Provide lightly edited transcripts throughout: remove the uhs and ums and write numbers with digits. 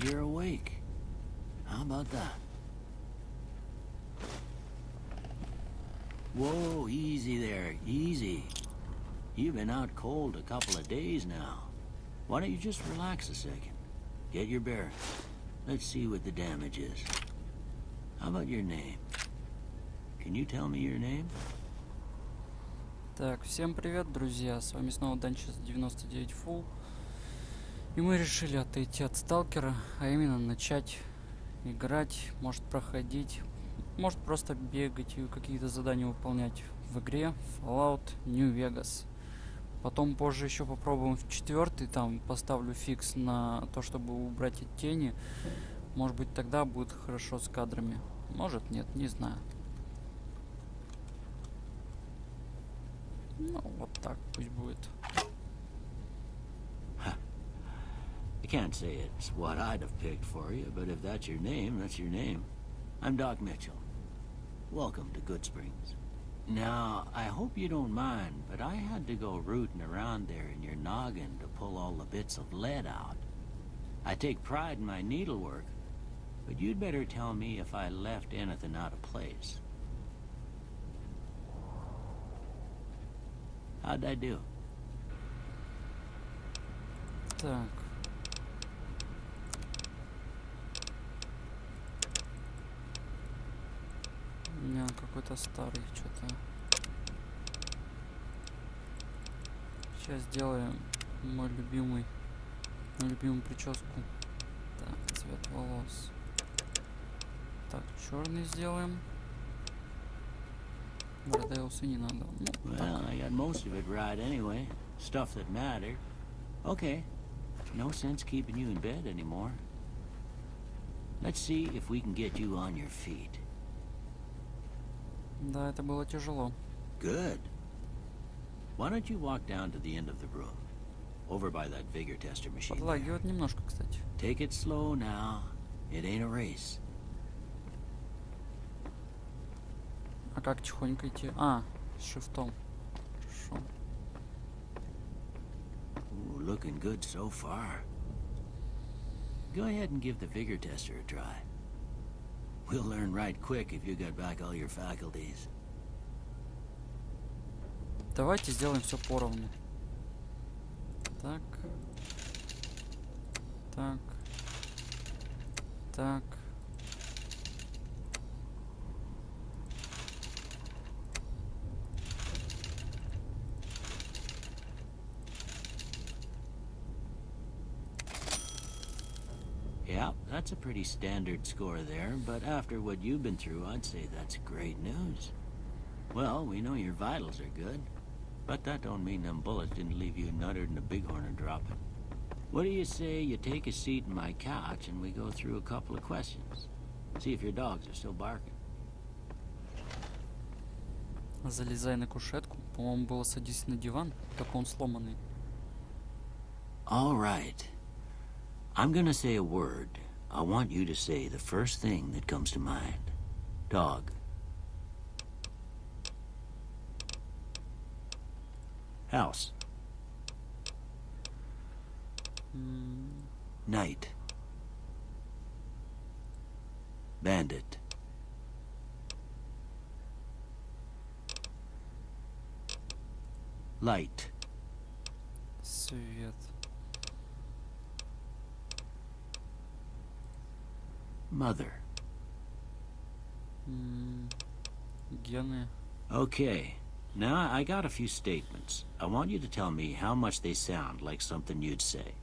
you're awake. How about that? Whoa, easy there, easy. You've been out cold a couple of days now. Why don't you just relax a second? Get your bearings. Let's see what the damage is. How about your name? Can you tell me your name? Так, всем привет, друзья, с вами снова Данчес 99 Full. И мы решили отойти от сталкера, а именно начать играть, может проходить, может просто бегать и какие-то задания выполнять в игре Fallout New Vegas. Потом позже еще попробуем в 4-й, там поставлю фикс на то, чтобы убрать эти тени. Может быть, тогда будет хорошо с кадрами. Может, нет, не знаю. Ну, вот так пусть будет. I can't say it's what I'd have picked for you, but if that's your name, that's your name. I'm Doc Mitchell. Welcome to Good Springs. Now, I hope you don't mind, but I had to go rooting around there in your noggin to pull all the bits of lead out. I take pride in my needlework, but you'd better tell me if I left anything out of place. How'd I do? Так. У меня какой-то старый что-то. Сейчас сделаем мою любимую прическу. Так, цвет волос. Так, черный сделаем. Борода и усы не надо. Ну, well, I got most of it right anyway. Stuff that mattered. Okay. No sense keeping you in bed anymore. Let's see if we can get you on your feet. Да, это было тяжело. Good. Why don't you walk down to the end of the room? Over by that vigor tester machine. Подлагивает немножко, кстати. Take it slow now. It ain't a race. А как тихонько идти? А, с шифтом. Хорошо. Ooh, looking good so far. Go ahead and give the vigor tester a try. We'll learn right quick if you got back all your faculties. Давайте сделаем все поровну. Так. Так. Так. Yeah, that's a pretty standard score there, but after what you've been through, I'd say that's great news. Well, we know your vitals are good, but that don't mean them bullets didn't leave you nuttered and a bighorn are dropping. What do you say you take a seat in my couch and we go through a couple of questions? See if your dogs are still barking. Залезай на кушетку. По-моему, было садись на диван, так он сломанный. All right. I'm gonna say a word. I want you to say the first thing that comes to mind. Dog. House. Night. Bandit. Light. Свет. Mother. Гены. Okay. Now I got a few statements. I want you to tell me how much they sound like something you'd say.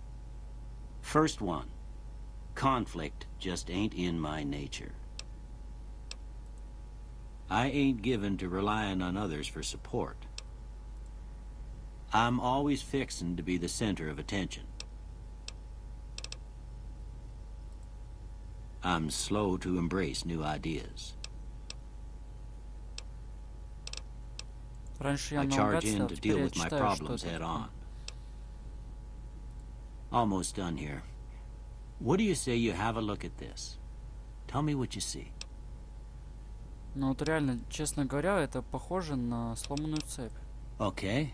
First one. Conflict just ain't in my nature. I ain't given to relying on others for support. I'm always fixin' to be the center of attention. I'm slow to embrace new ideas. Раньше я I наугад charge in ставил, to теперь deal я with my читаю problems что-то. head on. Almost done here. What do you say you have a look at this? Tell me what you see. Ну вот реально, честно говоря, это похоже на сломанную цепь. Okay.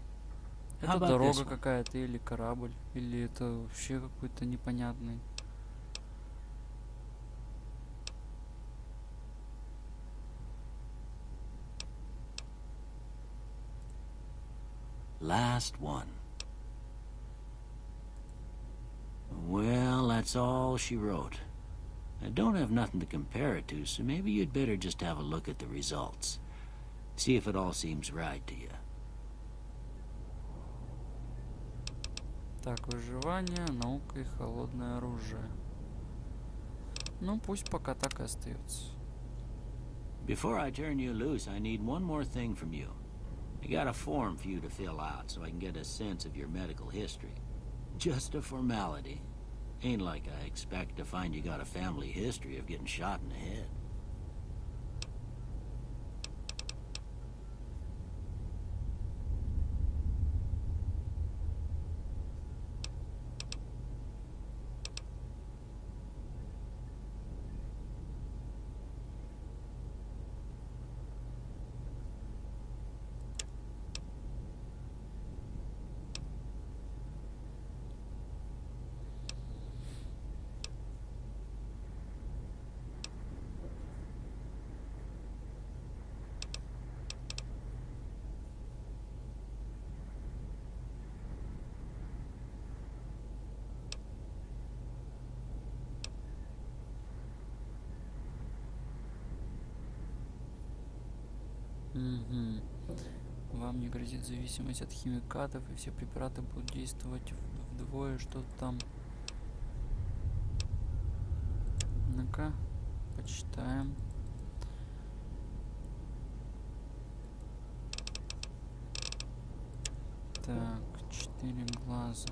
How Это about this дорога one? какая-то, или корабль, или это вообще какой-то непонятный. Last one. Well, that's all she wrote. I don't have nothing to compare it to, so maybe you'd better just have a look at the results. See if it all seems right to you. Так, выживание, наука и холодное оружие. Ну, пусть пока так и остается. Before I turn you loose, I need one more thing from you. I got a form for you to fill out so I can get a sense of your medical history. Just a formality. Ain't like I expect to find you got a family history of getting shot in the head. Вам не грозит зависимость от химикатов, и все препараты будут действовать вдвое, что там. Ну-ка, почитаем. Так, 4 глаза.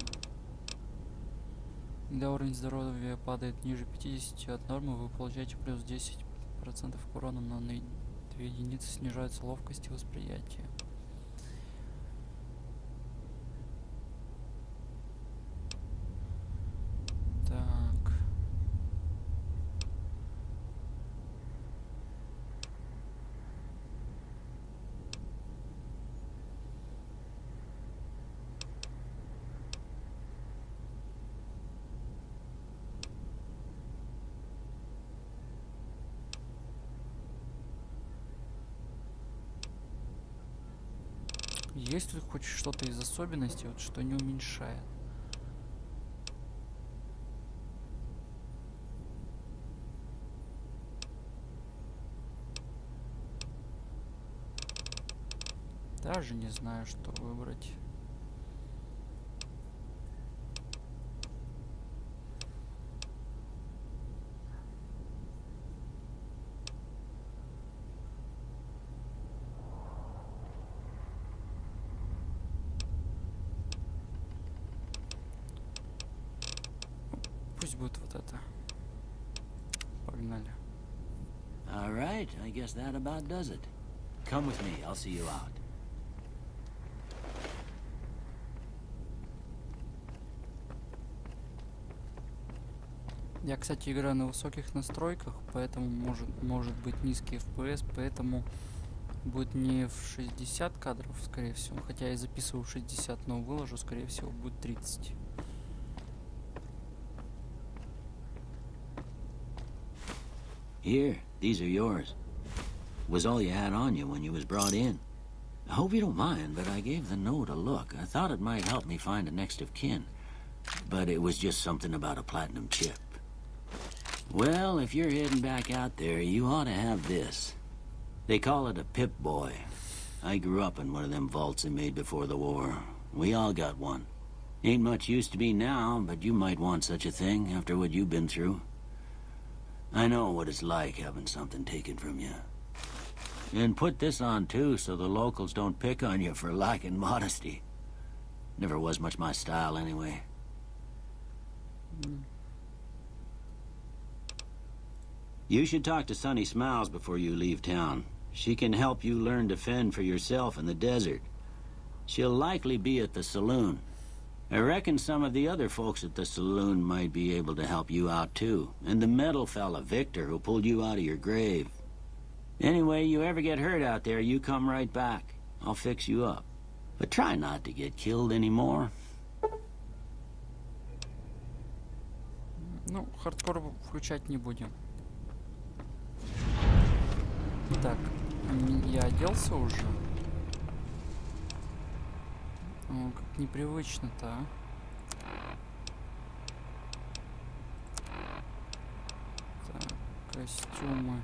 Когда уровень здоровья падает ниже 50 от нормы, вы получаете плюс 10% к урону, но на 2 единицы снижается ловкость и восприятие. Так. Есть тут хоть что-то из особенностей, вот что не уменьшает? Даже не знаю, что выбрать. Пусть будет вот это. Погнали. All right, I guess that about does it. Come with me, I'll see you out. Я, кстати, играю на высоких настройках, поэтому может быть низкий FPS, поэтому будет не в 60 кадров, скорее всего. Хотя я записываю в 60, но выложу, скорее всего, будет 30. Here, these are yours. Was all you had on you when you was brought in. I hope you don't mind, but I gave the note a look. I thought it might help me find a next of kin. But it was just something about a platinum chip. Well, if you're heading back out there, you ought to have this. They call it a Pip-Boy. I grew up in one of them vaults they made before the war. We all got one. Ain't much use to be now, but you might want such a thing after what you've been through. I know what it's like having something taken from you. And put this on too, so the locals don't pick on you for lacking modesty. Never was much my style anyway. You should talk to Sunny Smiles before you leave town. She can help you learn to fend for yourself in the desert. She'll likely be at the saloon. I reckon some of the other folks at the saloon might be able to help you out too. And the metal fella, Victor, who pulled you out of your grave. Anyway, you ever get hurt out there, you come right back. I'll fix you up. But try not to get killed anymore. Ну, хардкор включать не будем. Так, я оделся уже. О, как непривычно-то, а. Так, костюмы.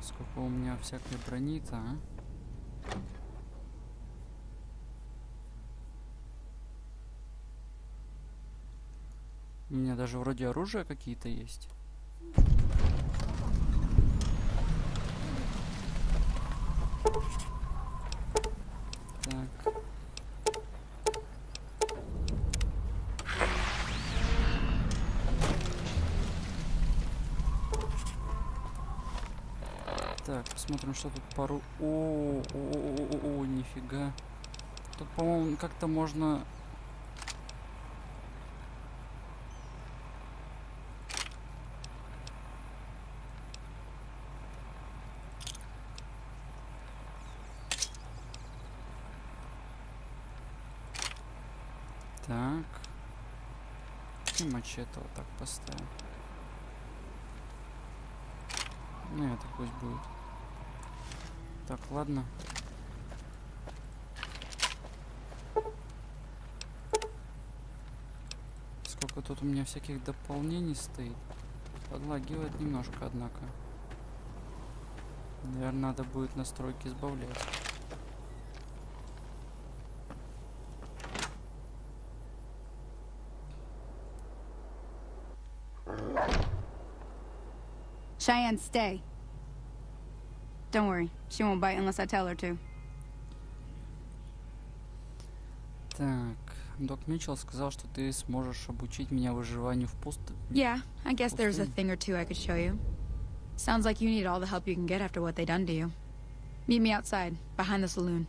Сколько у меня всякой брони-то, а? У меня даже вроде оружия какие-то есть. Так. Так, посмотрим, что тут пару... О, нифига. Тут, по-моему, как-то можно... Так. И мачете вот так поставим. Ну, это пусть будет. Так, ладно. Сколько тут у меня всяких дополнений стоит. Подлагивает немножко, однако. Наверное, надо будет настройки избавлять. Cheyenne, stay. Don't worry, she won't bite unless I tell her to. Так, док Митчелл сказал, что ты сможешь обучить меня выживанию в пустыне. Yeah, I guess there's a thing or two I could show you. Sounds like you need all the help you can get after what they done to you. Meet me outside, behind the saloon.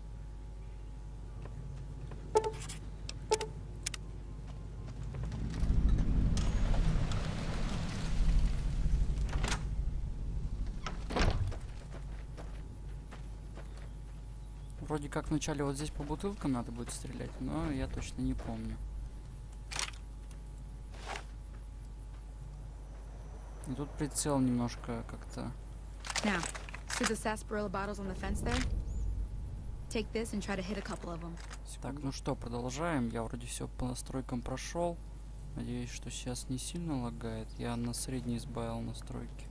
Вроде как вначале вот здесь по бутылкам надо будет стрелять, но я точно не помню. И тут прицел немножко как-то... Now, see the sarsaparilla bottles on the fence there? Take this and try to hit a couple of them. Так, ну что, продолжаем. Я вроде все по настройкам прошел. Надеюсь, что сейчас не сильно лагает. Я на средний избавил настройки.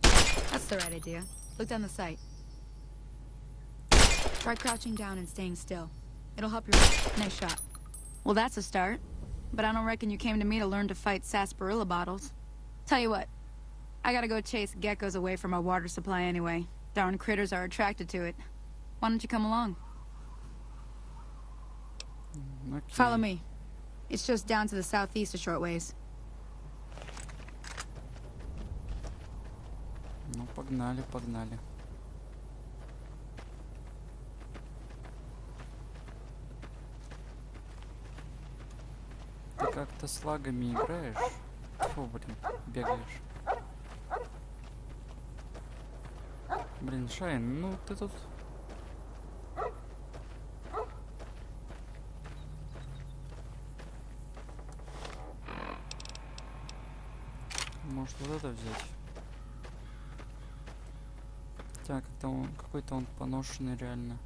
That's the right idea. Look down the sight. Try crouching down and staying still. It'll help your... Nice shot. Well, that's a start. But I don't reckon you came to me to learn to fight sarsaparilla bottles. Tell you what, I gotta go chase geckos away from our water supply anyway. Darn critters are attracted to it. Why don't you come along? Okay. Follow me. It's just down to the southeast a short ways. Ну, погнали, погнали. Ты как-то с лагами играешь? Фу, блин, бегаешь. Блин, Шайн, ну ты тут... Может вот это взять? Так, как-то он какой-то он поношенный реально.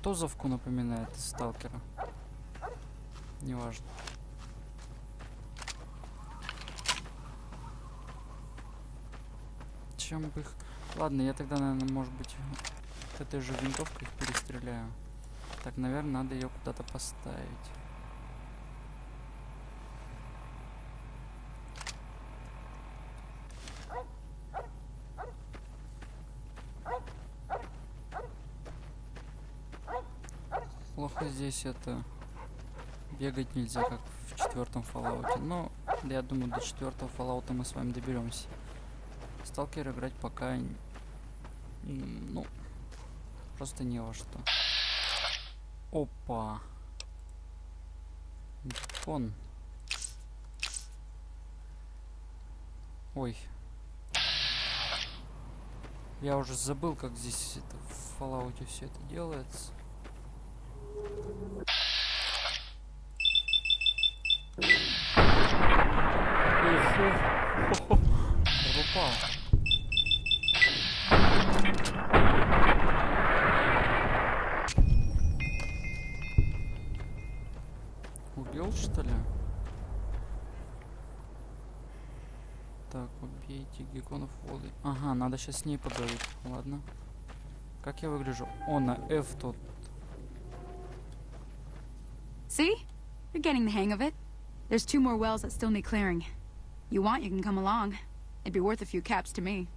Тозовку напоминает из сталкера. Неважно. Чем бы их... Ладно, я тогда, наверное, может быть, этой же винтовкой их перестреляю. Так, наверное, надо ее куда-то поставить. Плохо здесь это... Бегать нельзя, как в 4-м Fallout. Но я думаю, до 4-го Fallout мы с вами доберемся. Сталкер играть пока... Ну, просто не во что. Опа. Фон. Ой. Я уже забыл, как здесь это в Fallout все это делается. упал? Убил, что ли? Так, убейте гекконов воды. Ага, надо сейчас с ней поговорить. Ладно. Как я выгляжу? О, на F тут. See? You're getting the hang of it. There's 2 more wells that still need clearing. You want, you can come along. It'd be worth a few caps to me.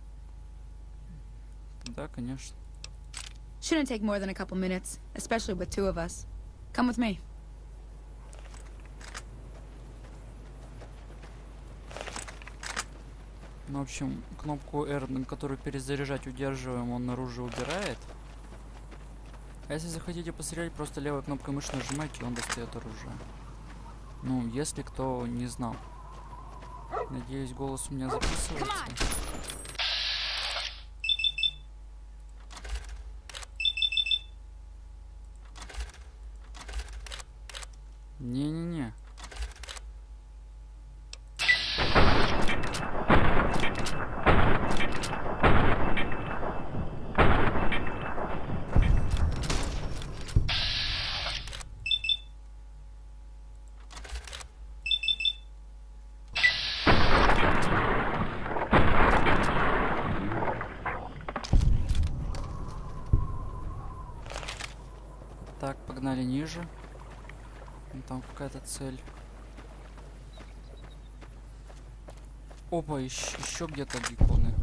Да, конечно. Shouldn't take more than a couple minutes, especially with 2 of us. Come with me. Ну, в общем, кнопку R, на которую перезаряжать удерживаем, он наружу убирает. А если захотите пострелять, просто левой кнопкой мыши нажимаете, и он достает оружие. Ну, если кто не знал. Надеюсь, голос у меня записывается. Не-не-не. Так, погнали ниже. Вон там какая-то цель. Опа, еще где-то гекконы.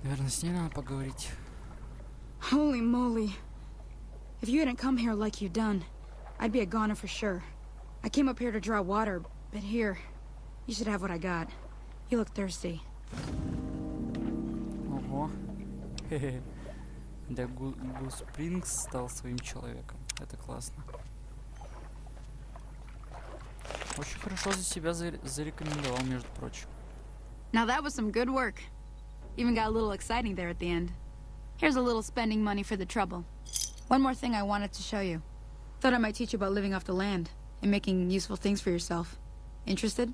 Наверное, с ней надо поговорить. Holy moly. If you hadn't come here like you done, I'd be a goner for sure. I came up here to draw water, but here, you should have what I got. You look thirsty. Ого. Да, Спрингс стал своим человеком. Это классно. Очень хорошо за себя зарекомендовал, между прочим. Now that was some good work. Even got a little exciting there at the end. Here's a little spending money for the trouble. One more thing I wanted to show you. Thought I might teach you about living off the land and making useful things for yourself. Interested?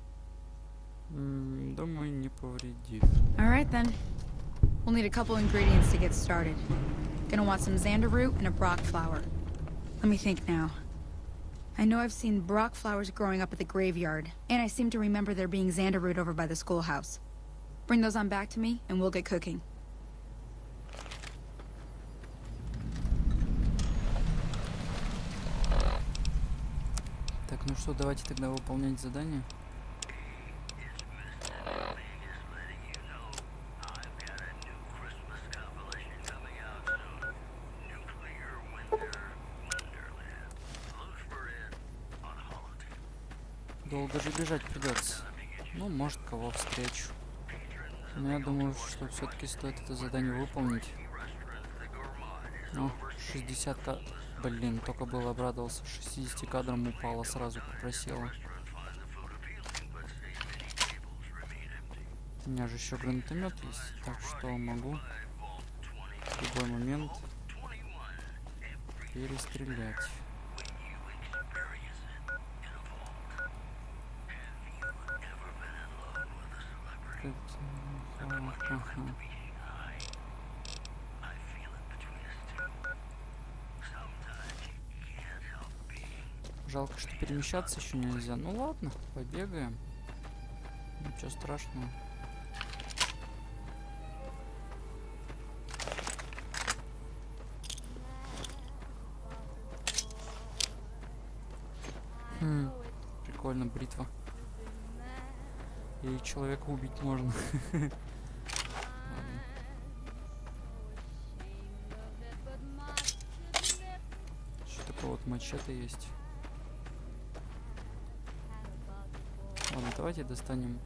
Думаю, не повредит. Alright then. We'll need a couple ingredients to get started. Gonna want some xander root and a brock flower. Let me think now. I know I've seen brock flowers growing up at the graveyard, and I seem to remember there being xander root over by the schoolhouse. Bring those on back to me, and we'll get cooking. Так, ну что, давайте тогда выполнять задание. Долго же бежать придется. Ну, может, кого встречу. Но я думаю, что все-таки стоит это задание выполнить. Ну, 60 кадров. Блин, только был обрадовался. 60 кадрам упало, сразу попросила. У меня же еще гранатомет есть, так что могу в любой момент перестрелять. Жалко, что перемещаться еще нельзя. Ну ладно, побегаем. Ничего страшного. Прикольно, бритва. И человека убить можно. Что такое вот мачете есть? Ладно, давайте достанем.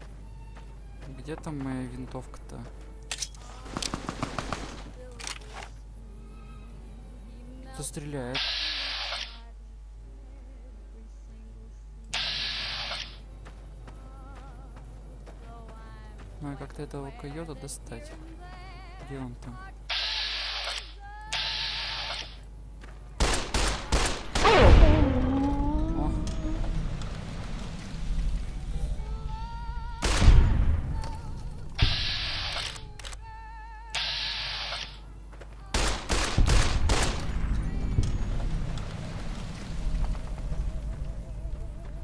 Где там моя винтовка-то? Кто стреляет? Надо как-то этого койота достать. Где он там? О.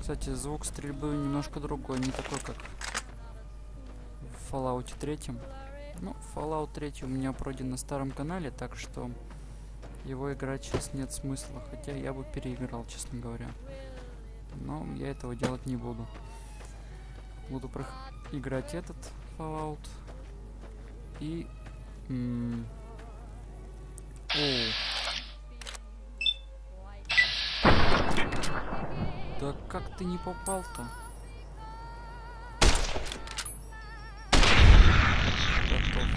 Кстати, звук стрельбы немножко другой, не такой, как в Fallout 3. Ну, Fallout 3 у меня пройден на старом канале, так что его играть сейчас нет смысла. Хотя я бы переиграл, честно говоря. Но я этого делать не буду. Буду играть этот Fallout. И... Да как ты не попал-то? Готов.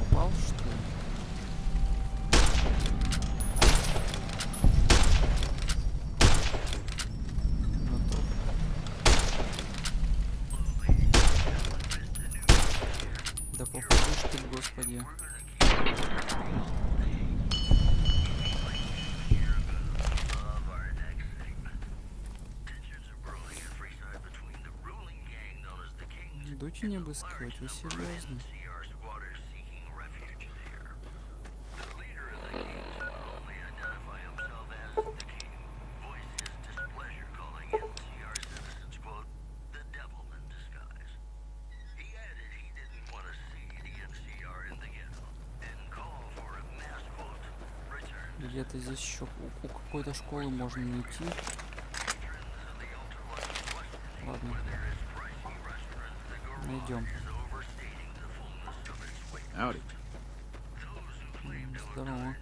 Попал, что ли? Готов. Да попадешь ты, господи. Дочь не обыскивать, вы серьезно? Где-то здесь еще у какой-то школы можно найти. Ладно. Найдем. Здорово.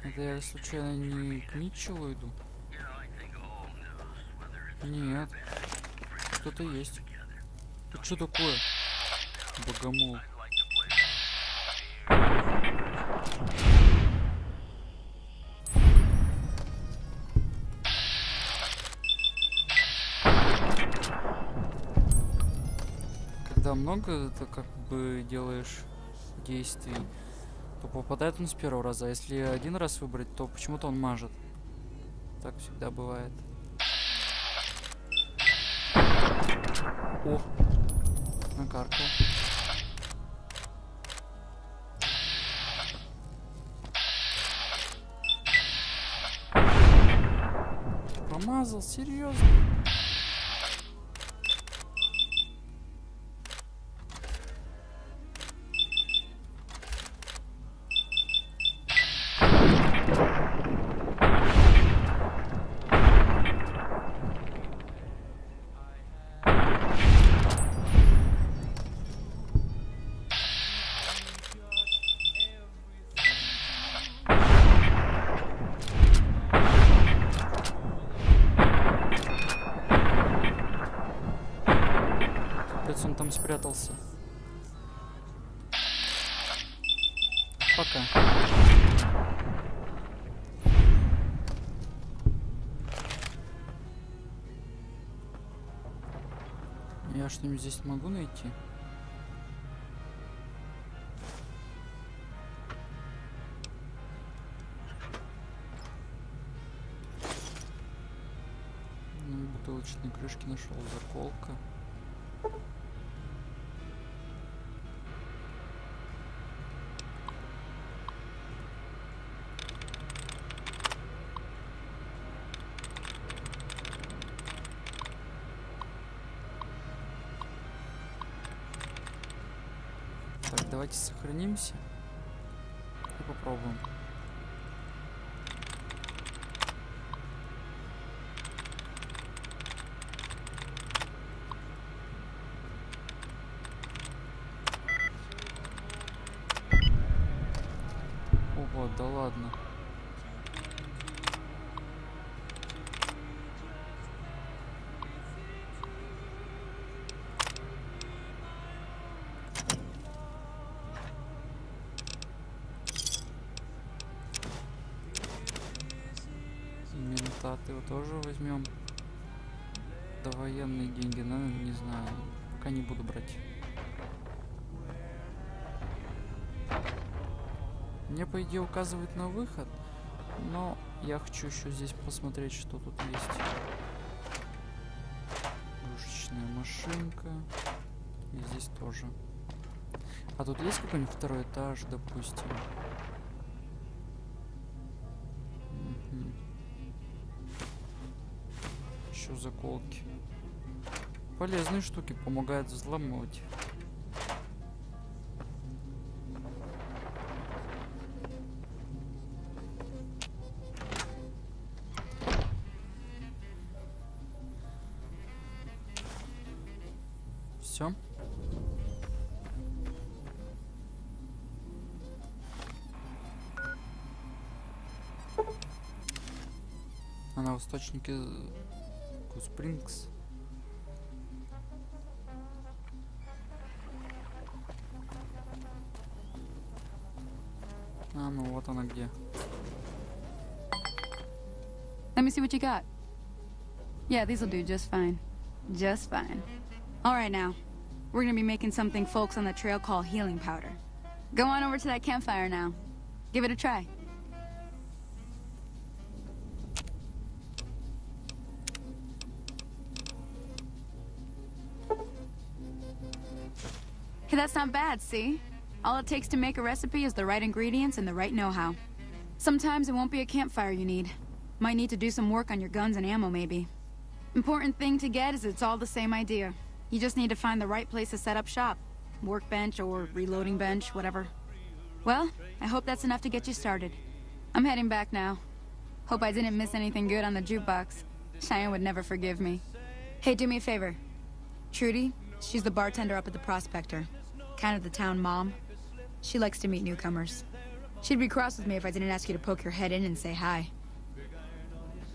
Это я случайно не к Митчеллу иду? Нет. Кто-то есть. Это что такое? Богомол. Когда много это как бы делаешь действий, то попадает он с первого раза. А если один раз выбрать, то почему-то он мажет. Так всегда бывает. О! Накаркал. Промазал, серьезно? Он там спрятался. Пока. Я что-нибудь здесь могу найти? Ну, бутылочные крышки нашел, заколка. Так, давайте сохранимся и попробуем. Да ладно. Ментаты его тоже возьмем. Да военные деньги, но не знаю. Пока не буду брать. Мне, по идее, указывает на выход, но я хочу еще здесь посмотреть, что тут есть. Игрушечная машинка. И здесь тоже. А тут есть какой-нибудь второй этаж, допустим? Еще заколки. Полезные штуки, помогают взламывать. Все. Она в источнике Спрингс. А, ну вот она где. Let me see what you got. Yeah, these'll do just fine. Just fine. All right, now. We're gonna be making something folks on the trail call healing powder. Go on over to that campfire now. Give it a try. Hey, that's not bad, see? All it takes to make a recipe is the right ingredients and the right know-how. Sometimes it won't be a campfire you need. Might need to do some work on your guns and ammo, maybe. Important thing to get is it's all the same idea. You just need to find the right place to set up shop. Workbench or reloading bench, whatever. Well, I hope that's enough to get you started. I'm heading back now. Hope I didn't miss anything good on the jukebox. Cheyenne would never forgive me. Hey, do me a favor. Trudy, she's the bartender up at the Prospector. Kind of the town mom. She likes to meet newcomers. She'd be cross with me if I didn't ask you to poke your head in and say hi.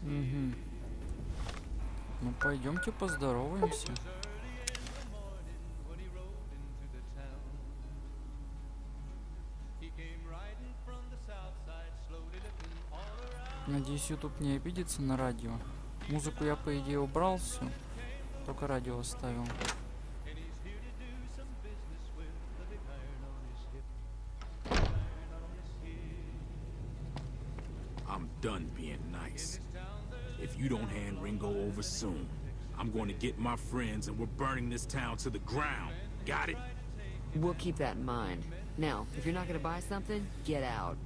Угу. Ну пойдемте поздороваемся. Надеюсь, YouTube не обидится на радио. Музыку я, по идее, убрал всю. Только радио оставил. I'm done being nice. If you don't hand Ringo over soon, I'm going to get my friends and we're burning this town to the ground. Got it? We'll keep that in mind. Now, if you're not gonna buy something, get out.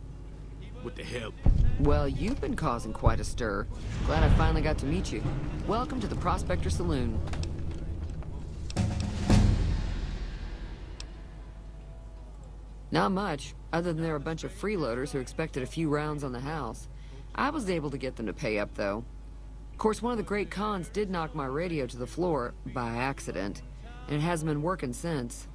What the hell? Well, you've been causing quite a stir. Glad I finally got to meet you. Welcome to the Prospector Saloon. Not much, other than they're a bunch of freeloaders who expected a few rounds on the house. I was able to get them to pay up, though. Of course, one of the great cons did knock my radio to the floor, by accident, and it hasn't been working since.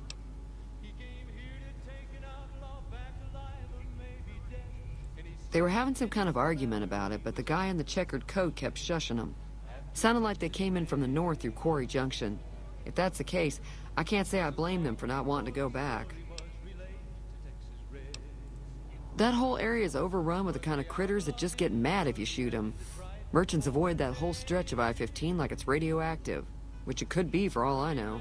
They were having some kind of argument about it, but the guy in the checkered coat kept shushing them. Sounded like they came in from the north through Quarry Junction. If that's the case, I can't say I blame them for not wanting to go back. That whole area is overrun with the kind of critters that just get mad if you shoot them. Merchants avoid that whole stretch of I-15 like it's radioactive, which it could be for all I know.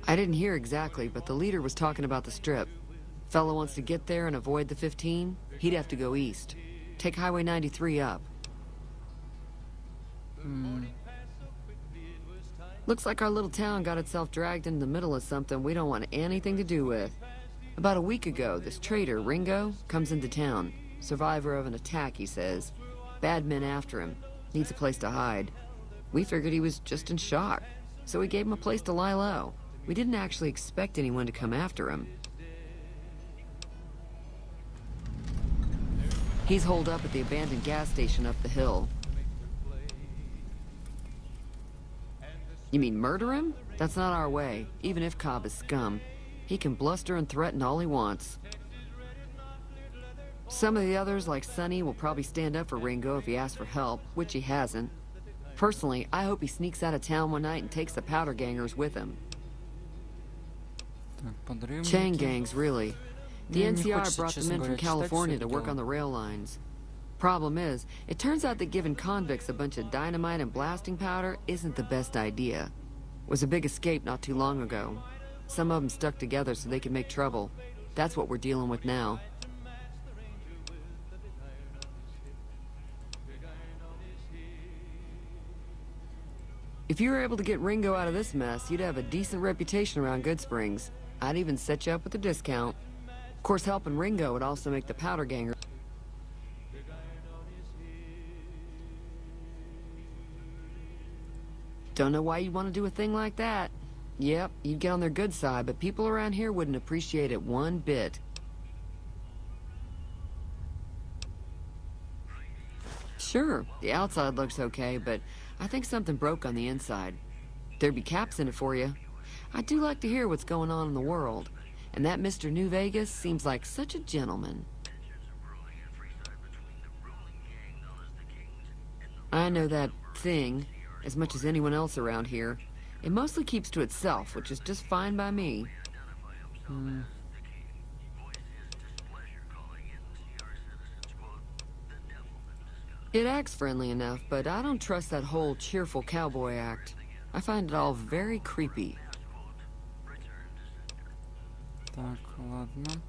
I didn't hear exactly, but the leader was talking about the strip. Fellow wants to get there and avoid the 15, he'd have to go east. Take Highway 93 up. Looks like our little town got itself dragged into the middle of something we don't want anything to do with. About a week ago, this trader, Ringo, comes into town. Survivor of an attack, he says. Bad men after him. Needs a place to hide. We figured he was just in shock, so we gave him a place to lie low. We didn't actually expect anyone to come after him. He's holed up at the abandoned gas station up the hill. You mean murder him? That's not our way, even if Cobb is scum. He can bluster and threaten all he wants. Some of the others, like Sonny, will probably stand up for Ringo if he asks for help, which he hasn't. Personally, I hope he sneaks out of town one night and takes the powder gangers with him. Так, подрывники. Chain gangs, really. The Мне не NCR хочется, brought them честно in from говоря, читать California всё to это work дело. on the rail lines. Problem is, it turns out that giving convicts a bunch of dynamite and blasting powder isn't the best idea. It was a big escape not too long ago. Some of them stuck together so they could make trouble. That's what we're dealing with now. If you were able to get Ringo out of this mess, you'd have a decent reputation around Goodsprings. I'd even set you up with a discount. Of course, helping Ringo would also make the powder ganger. Don't know why you'd want to do a thing like that. Yep, you'd get on their good side, but people around here wouldn't appreciate it one bit. Sure, the outside looks okay, but I think something broke on the inside. There'd be caps in it for you. I do like to hear what's going on in the world. And that Mr. New Vegas seems like such a gentleman. I know that thing as much as anyone else around here. It mostly keeps to itself, which is just fine by me. It acts friendly enough, but I don't trust that whole cheerful cowboy act. I find it all very creepy. Так, ладно.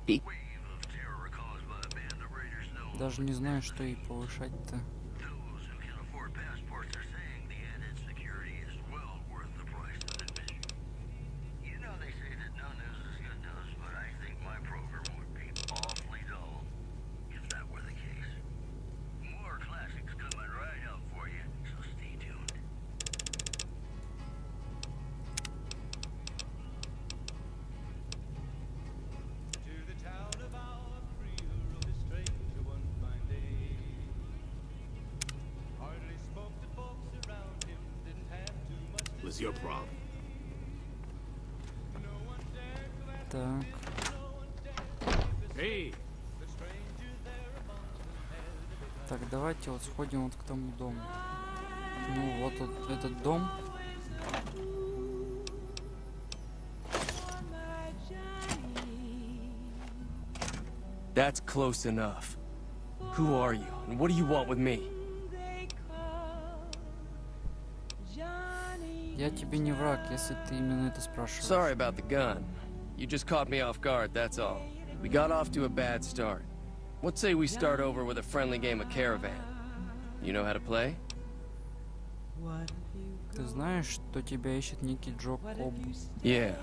Be Даже не знаю, что и повышать-то. What's your problem? Так. Hey, Так, давайте вот сходим вот к тому дому. Ну, вот этот дом. That's close enough. Who are you, and what do you want with me? Я тебе не враг, если ты именно это спрашиваешь. Sorry about the gun. You just caught me off guard, that's all. We got off to a bad start. What say we start over with a friendly game of Caravan? You know how to play? Ты знаешь, что тебя ищет некий Джо Коб? Yeah.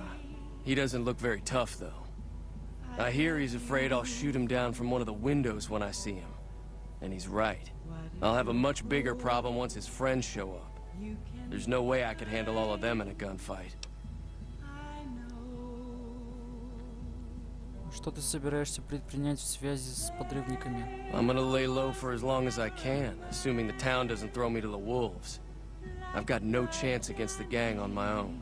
He doesn't look very tough, though. I hear he's afraid I'll shoot him down from one of the windows when I see him. And he's right. I'll have a much bigger problem once his friends show up. There's no way I could handle all of them in a gunfight. Что ты собираешься предпринять в связи с подрывниками? I'm gonna lay low for as long as I can, assuming the town doesn't throw me to the wolves. I've got no chance against the gang on my own.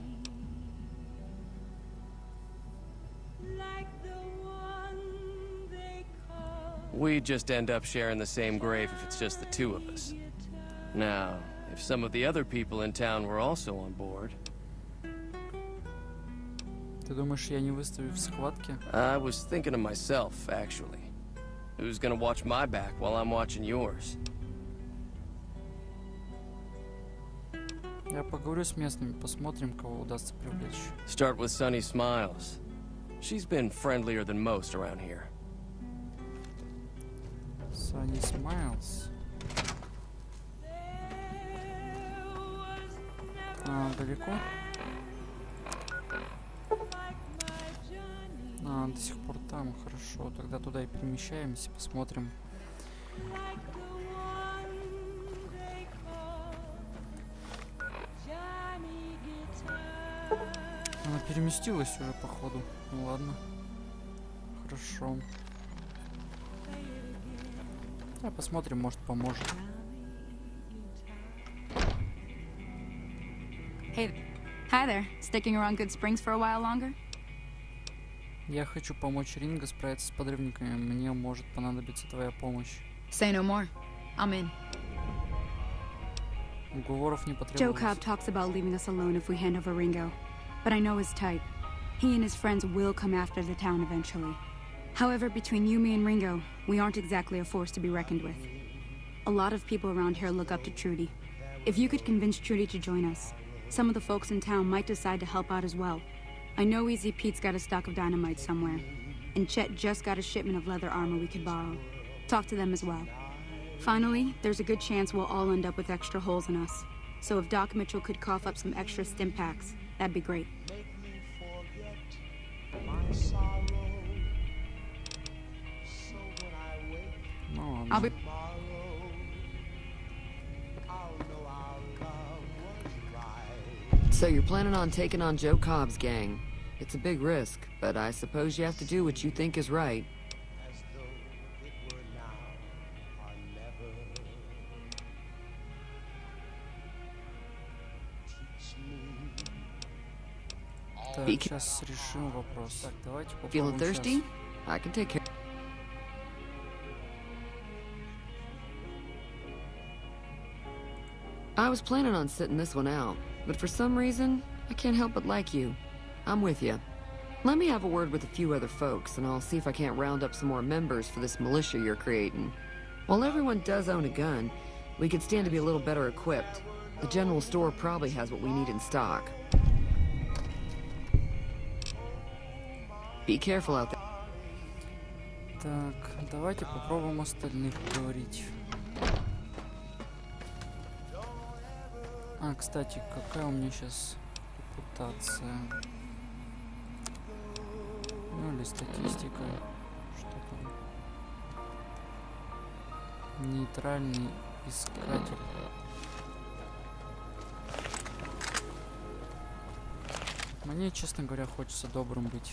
We just end up sharing the same grave if it's just the two of us. Now, if some of the other people in town were also on board... Ты думаешь, я не выставлю в схватке? I was thinking of myself, actually. Who's gonna watch my back while I'm watching yours? Я поговорю с местными, посмотрим, кого удастся привлечь. Start with Sunny Smiles. She's been friendlier than most around here. Sunny Smiles. Далеко? До сих пор там, хорошо. Тогда туда и перемещаемся, посмотрим. Она переместилась уже, походу. Ну ладно. Хорошо. Да, посмотрим, может, поможет. Hey, hi there. Sticking around Good Springs for a while longer? Я хочу помочь Ринго справиться с подрывниками. Мне может понадобиться твоя помощь. Say no more. I'm in. Уговоров не Joe потребовалось. Cobb talks about leaving us alone if we hand over Ringo, but I know his type. He and his friends will come after the town eventually. However, between you, me, and Ringo, we aren't exactly a force to be reckoned with. A lot of people around here look up to Trudy. If you could convince Trudy to join us, some of the folks in town might decide to help out as well. I know Easy Pete's got a stock of dynamite somewhere, and Chet just got a shipment of leather armor we could borrow. Talk to them as well. Finally, there's a good chance we'll all end up with extra holes in us. So if Doc Mitchell could cough up some extra stim packs, that'd be great. Ну I'll ладно. be... So you're planning on taking on Joe Cobb's gang. It's a big risk, but I suppose you have to do what you think is right. Так, Be- сейчас решим вопрос. Так, давайте Feeling попробуем thirsty? сейчас. I can take care. I was planning on sitting this one out, but for some reason, I can't help but like you. I'm with you. Let me have a word with a few other folks, and I'll see if I can't round up some more members for this militia you're creating. While everyone does own a gun, we could stand to be a little better equipped. The general store probably has what we need in stock. Be careful out there. Так, давайте попробуем остальных поговорить. А, кстати, какая у меня сейчас репутация? Ну или статистика. Что там? Нейтральный искатель. Мне, честно говоря, хочется добрым быть.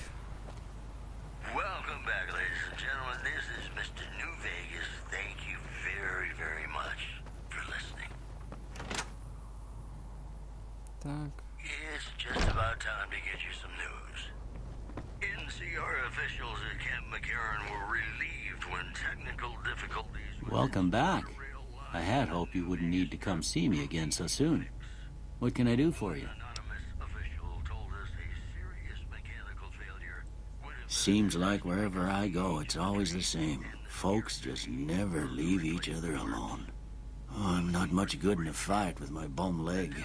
Welcome back, ladies and gentlemen. This is Mr. New Vegas. Thank you very, very much for listening. Так, It's just about time to get you some news. NCR officials at Camp McCarran were relieved when technical difficulties... Welcome back. I had hoped you wouldn't need to come see me again so soon. What can I do for you? Seems like wherever I go, it's always the same. Folks just never leave each other alone. Oh, I'm not much good in a fight with my bum leg.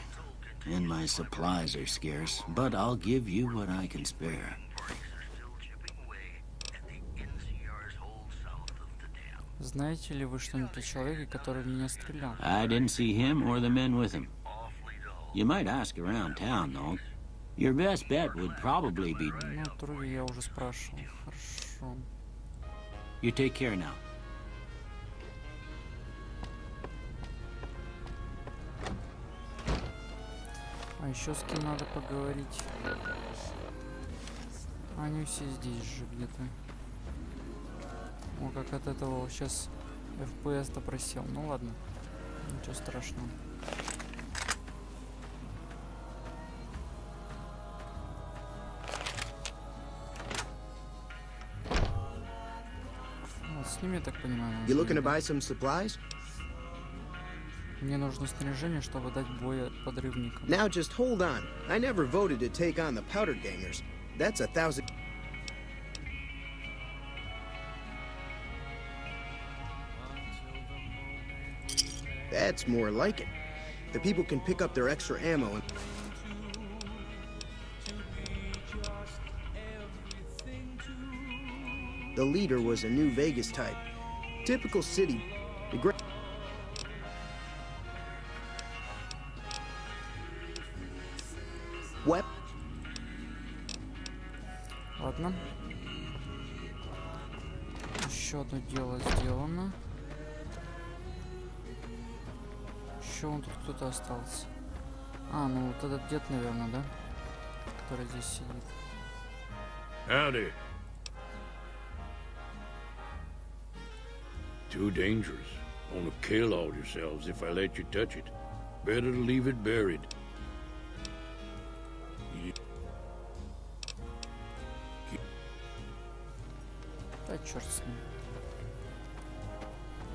And my supplies are scarce, but I'll give you what I can spare. знаете ли вы что-нибудь о человеке, который в меня стрелял? I didn't see him or the men with him. You might ask around town, though. Your best bet would probably be... Ну, Труди я уже спрашивал. Хорошо. You take care now. А еще с кем надо поговорить? Они все здесь же где-то. О, как от этого сейчас FPS-то просел. Ну ладно, ничего страшного. Вот с ними, я так понимаю. You looking to buy some supplies? Мне нужно снаряжение, чтобы дать бой подрывникам. Now just hold on. I never voted to take on the powder gangers. That's 1,000. That's more like it. The people can pick up their extra ammo and... The leader was a New Vegas type. Typical city. The great... Wep... Ладно. Еще одно дело сделано. Еще вон тут кто-то остался. А, ну вот этот дед, наверное, да? Который здесь сидит. Howdy. Too dangerous. Wanna kill all yourselves if I let you touch it. Better to leave it buried. Да черт с ним.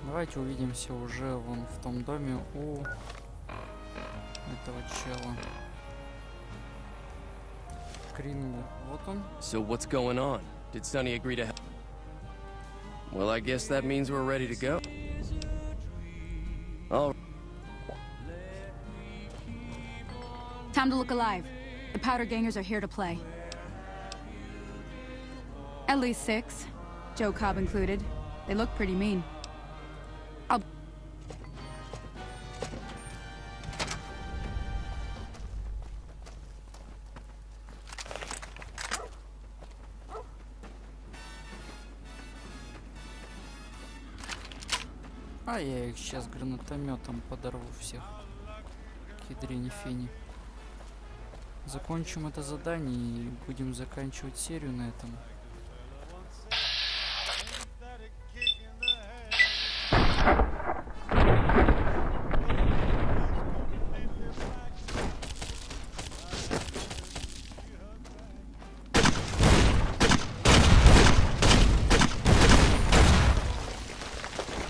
Давайте увидимся уже вон в том доме у этого чела. Кринг. Вот он. So what's going on? Did Sonny agree to help? Well, I guess that means we're ready to go. Oh, Time to look alive. The powder gangers are here to play. At least 6, Joe Cobb included. They look pretty mean. А я их сейчас гранатометом подорву всех. Кедрени фени. Закончим это задание и будем заканчивать серию на этом.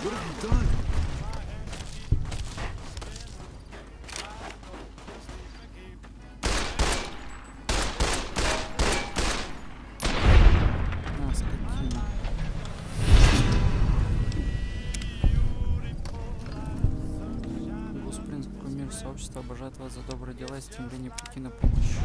What have you done? На, скотина. Госпринц, кумир сообщества обожает вас за добрые дела и стремление прийти на помощь.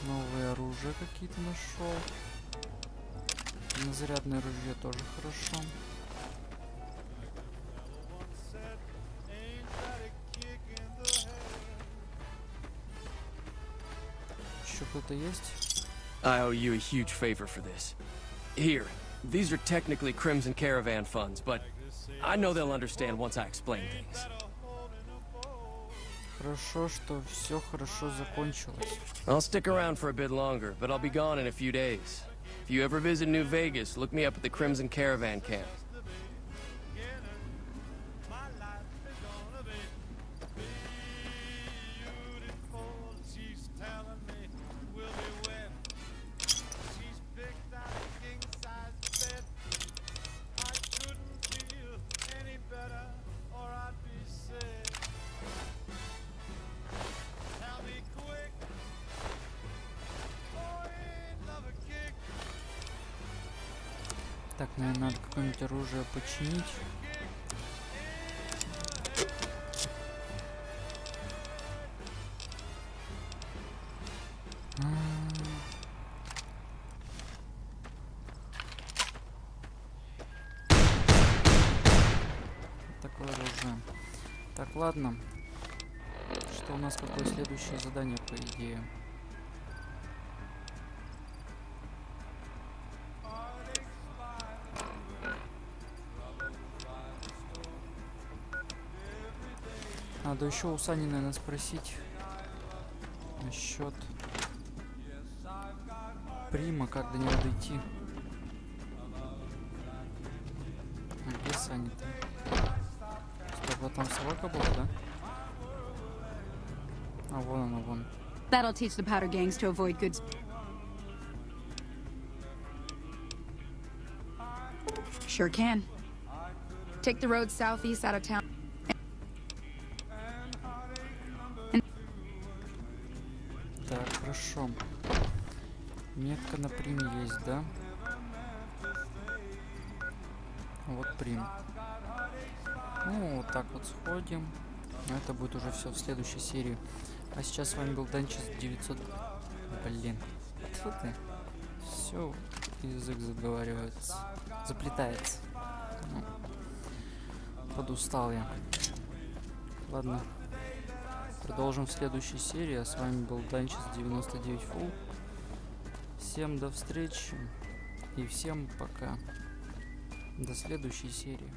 Новые оружия какие-то нашел. Зарядное ружье тоже хорошо. Еще кто-то есть? I owe you a huge favor for this. Here, these are technically Crimson Caravan funds, but I know they'll understand once I explain things. Хорошо, что все хорошо закончилось. I'll stick around for a bit longer, but I'll be gone in a few days. If you ever visit New Vegas, look me up at the Crimson Caravan camp. Так, наверное, надо какое-нибудь оружие починить. Такое оружие. Так, ладно. Что у нас, какое следующее задание, по идее? Надо еще у Сани, наверное, спросить насчет Прима, как до него дойти. А где Сани-то? Стоп, вот там собака была, да? А вон она, вон. That'll teach the powder gangs to avoid goods. Sure can. Take the road southeast out of town. Так, хорошо. Метка на Приме есть, да? Вот Прим. Ну, вот так вот сходим. Но это будет уже все в следующей серии. А сейчас с вами был Данчес 900... Блин. Тьфу ты. Все, язык заговаривается. Заплетается. Ну, подустал я. Ладно. Продолжим в следующей серии. А с вами был Данчес 99 Full. Всем до встречи. И всем пока. До следующей серии.